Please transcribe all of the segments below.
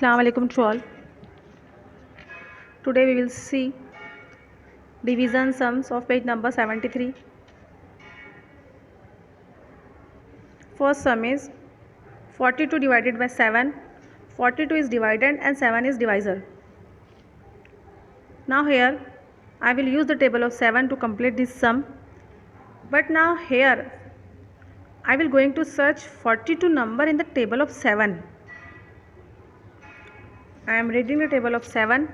Assalamu alaikum to all. Today we will see division sums of page number 73. First sum is 42 divided by 7. 42 is dividend and 7 is divisor. Now here I will use the table of 7 to complete this sum. But now here I will going to search 42 number in the table of 7. I am reading the table of 7.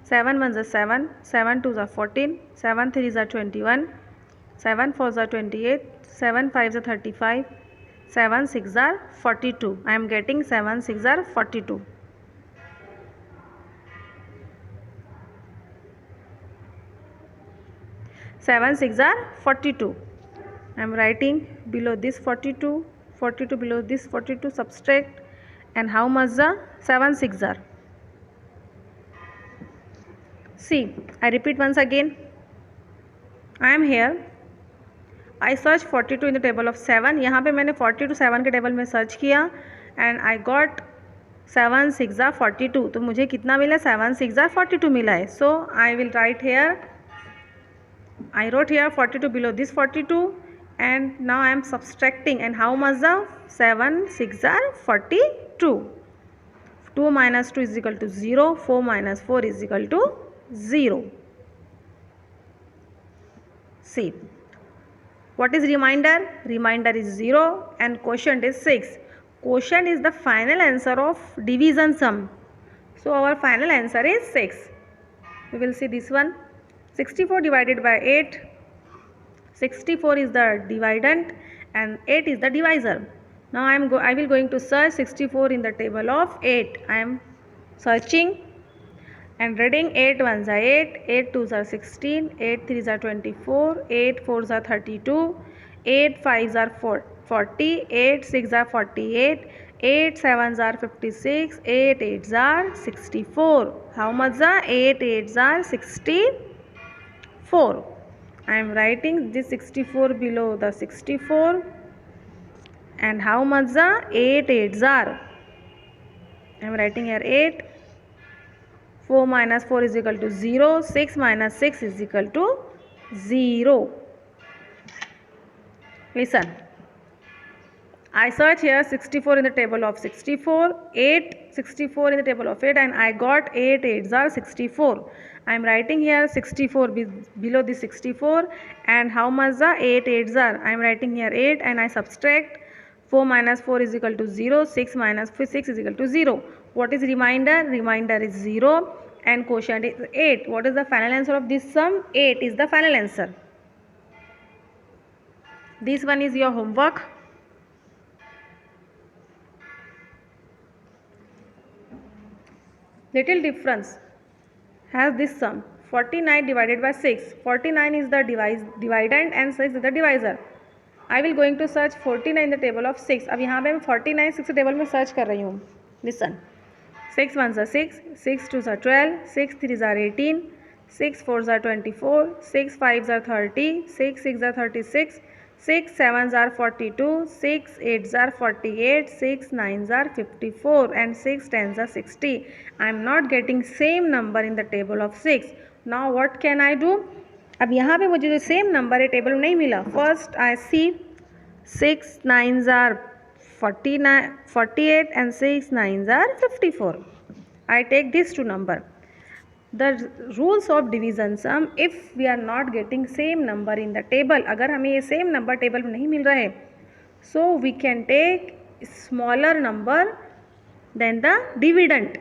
7 1s are 7, 7 2s are 14, 7 3s are 21, 7 4s are 28, 7 5s are 35, 7 6s are 42. I am getting 7 6s are 42. Seven 6s are 42. I am writing below this 42, 42 below this 42, subtract, and how much the 7 6s are. See, I repeat once again. I am here. I search 42 in the table of 7. यहाँ पे मैंने 42 7 के table में search किया and I got 7 6 are 42. तो मुझे कितना मिला? 7 6 are 42 मिला है. So I will write here. I wrote here 42 below this 42, and now I am subtracting, and how much the 7 6 are 42. 2 minus 2 is equal to 0. 4 minus 4 is equal to 0. See, what is remainder? Remainder is 0 and quotient is 6. Quotient is the final answer of division sum. So our final answer is 6. We will see this one. 64 divided by 8. 64 is the dividend and 8 is the divisor. Now I will going to search 64 in the table of 8. I am searching and reading. 8 1s are 8, 8 2s are 16, 8 3s are 24, 8 4s are 32, 8 5s are 40, 8 6 are 48, 8 7s are 56, 8 8s are 64. How much are 8 8s are 64. I am writing this 64 below the 64, and how much are 8 8s are. I am writing here 8. 4 minus 4 is equal to 0. 6 minus 6 is equal to 0. Listen. I search here 64 in the table of 64, 8 64 in the table of 8, and I got 8 8s are 64. I am writing here 64 below the 64, and how much the 8 8s are. I am writing here 8 and I subtract. 4 minus 4 is equal to 0. 6 minus 6 is equal to 0. What is remainder? Remainder is 0 and quotient is 8. What is the final answer of this sum? 8 is the final answer. This one is your homework. Little difference has this sum. 49 divided by 6. 49 is the dividend and 6 is the divisor. I will going to search 49 in the table of 6. अब यहाँ पे मैं 49 6 table में search कर रही हूँ. Listen. 6 1s are 6, 6 2s are 12, 6 3s are 18, 6 4s are 24, 6 5s are 30, 6 6s are 36, 6 7s are 42, 6 8s are 48, 6 9s are 54, and 6 10s are 60. I am not getting same number in the table of 6. Now what can I do? अब यहाँ पे मुझे जो same number है table में नहीं मिला. First I see 6 9s are 48 and 6 9s are 54. I take these two number. The rules of division sum, if we are not getting same number in the table, अगर हमें ये same number table में नहीं मिल रहा है, so we can take smaller number than the dividend.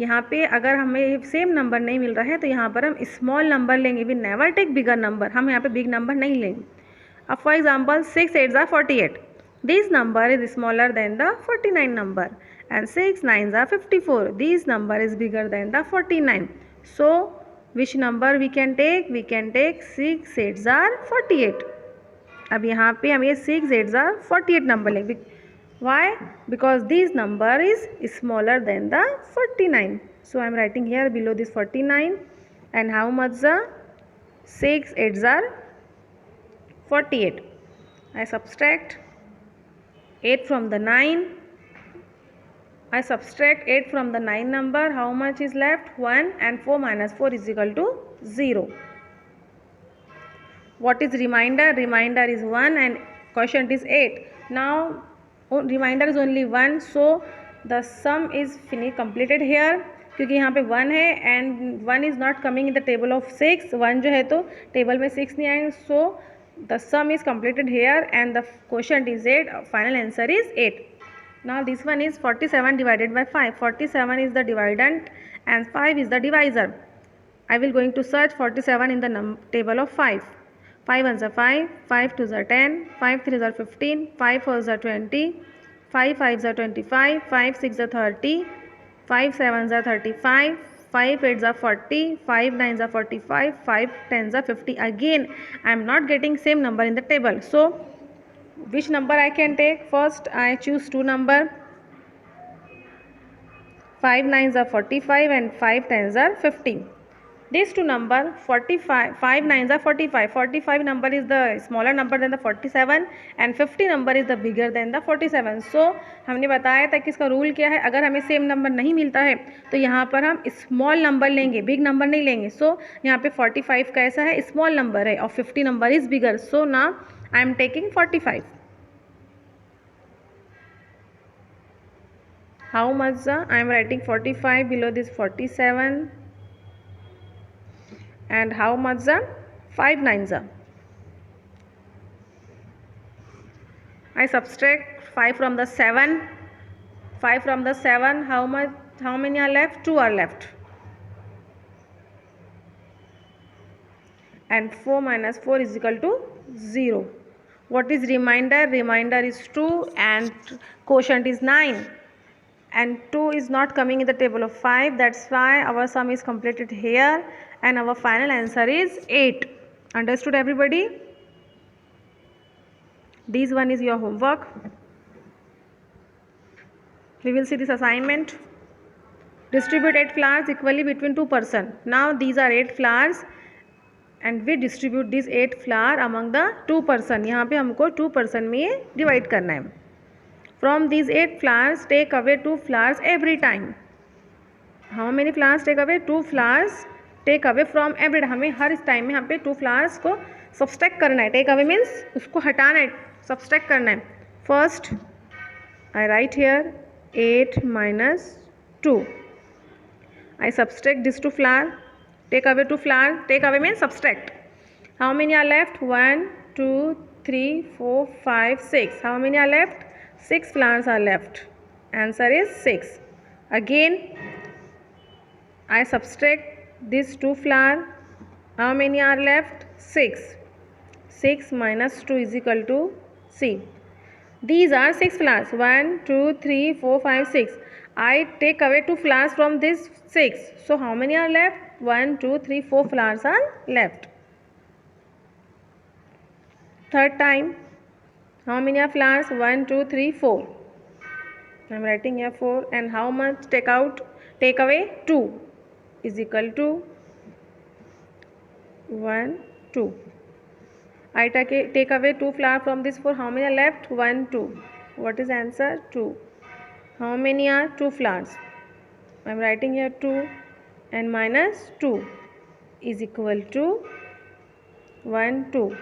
यहाँ पे अगर हमें सेम नंबर नहीं मिल रहा है तो यहाँ पर हम स्मॉल नंबर लेंगे. We never take bigger number. हम यहाँ पे बिग नंबर नहीं लेंगे. अब for example 6 8s are 48. This number is smaller than the 49 number, and 6 9s are 54. This number is bigger than the 49. So which number we can take? We can take 6 8s are 48. अब यहाँ पे हम ये 6 8s are 48 number लेंगे. Why? Because this number is smaller than the 49. So I am writing here below this 49, and how much the 6 8s are 48. I subtract 8 from the 9. I subtract 8 from the 9 number. How much is left? 1, and 4 minus 4 is equal to 0. What is remainder? Remainder is 1 and quotient is 8. Now remainder is only 1, so the sum is completed here. क्योंकि यहाँ पे 1 है and 1 is not coming in the table of 6. 1 जो है तो table में 6 नहीं आएंगे, so the sum is completed here and the quotient is 8. Final answer is 8. Now this one is 47 divided by 5. 47 is the dividend and 5 is the divisor. I will going to search 47 in the table of 5. 5 ones are 5, 5 twos are 10, 5 threes are 15, 5 fours are 20, 5 fives are 25, 5 six are 30, 5 sevens are 35, 5 eights are 40, 5 nines are 45, 5 tens are 50. Again, I am not getting same number in the table. So, which number I can take? First, I choose two number. 5 nines are 45 and 5 tens are 50. These two number 45, 5 nines are 45. 45 number is the smaller number than the 47 and 50 number is the bigger than the 47. So हमने बताया था कि इसका rule क्या है, अगर हमें same number नहीं मिलता है तो यहाँ पर हम स्मॉल नंबर लेंगे, बिग नंबर नहीं लेंगे. सो यहाँ पे 45 कैसा है, स्मॉल नंबर है, और 50 नंबर इज बिगर. सो ना I am taking 45. How much? I am writing 45 below this 47. And how much? 5 nines. I subtract 5 from the 7. 5 from the 7. How much? How many are left? 2 are left. And 4 minus 4 is equal to 0. What is remainder? Remainder is 2 and quotient is 9. And 2 is not coming in the table of 5. That's why our sum is completed here. And our final answer is 8. Understood everybody? This one is your homework. We will see this assignment. Distribute 8 flowers equally between 2 persons. Now these are 8 flowers and we distribute these 8 flower among the 2 person. यहाँ पे हमको 2 person में ये divide करना है. From these 8 flowers, take away 2 flowers every time. How many flowers take away? 2 flowers take away from every. हमें हर इस time में यहाँ पे 2 flowers को subtract करना है. Take away means उसको हटाना है, subtract करना है. First, I write here 8 minus 2. I subtract this 2 flower. Take away 2 flower. Take away means subtract. How many are left? 1, 2, 3, 4, 5, 6. How many are left? 6 flowers are left. Answer is 6. Again, I subtract this 2 flower. How many are left? 6. 6 minus 2 is equal to C. These are 6 flowers. 1, 2, 3, 4, 5, 6. I take away 2 flowers from this 6. So how many are left? 1, 2, 3, 4 flowers are left. Third time. How many are flowers? 1, 2, 3, 4. I am writing here 4. And how much take out? Take away 2 is equal to 1, 2. I take away 2 flowers from this 4. How many are left? 1, 2. What is answer? 2. How many are 2 flowers? I am writing here 2 and minus 2 is equal to 1, 2.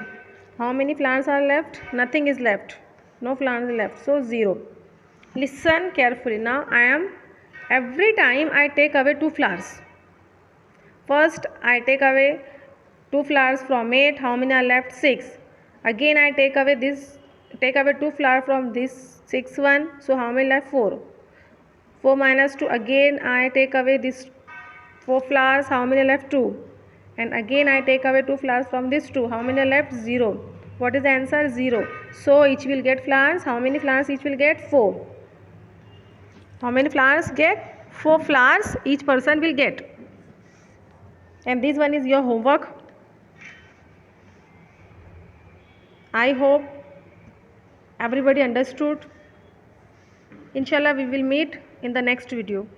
How many flowers are left? Nothing is left. No flowers left. So 0. Listen carefully. Now every time I take away 2 flowers. First I take away 2 flowers from 8. How many are left? 6. Again I take away 2 flowers from this 6 one. So how many left? 4. 4 minus 2. Again I take away this 4 flowers. How many left? 2. And again I take away 2 flowers from this 2. How many left? 0. What is the answer? 0. So each will get flowers. How many flowers each will get? 4. How many flowers get? 4 flowers each person will get. And this one is your homework. I hope everybody understood. Inshallah we will meet in the next video.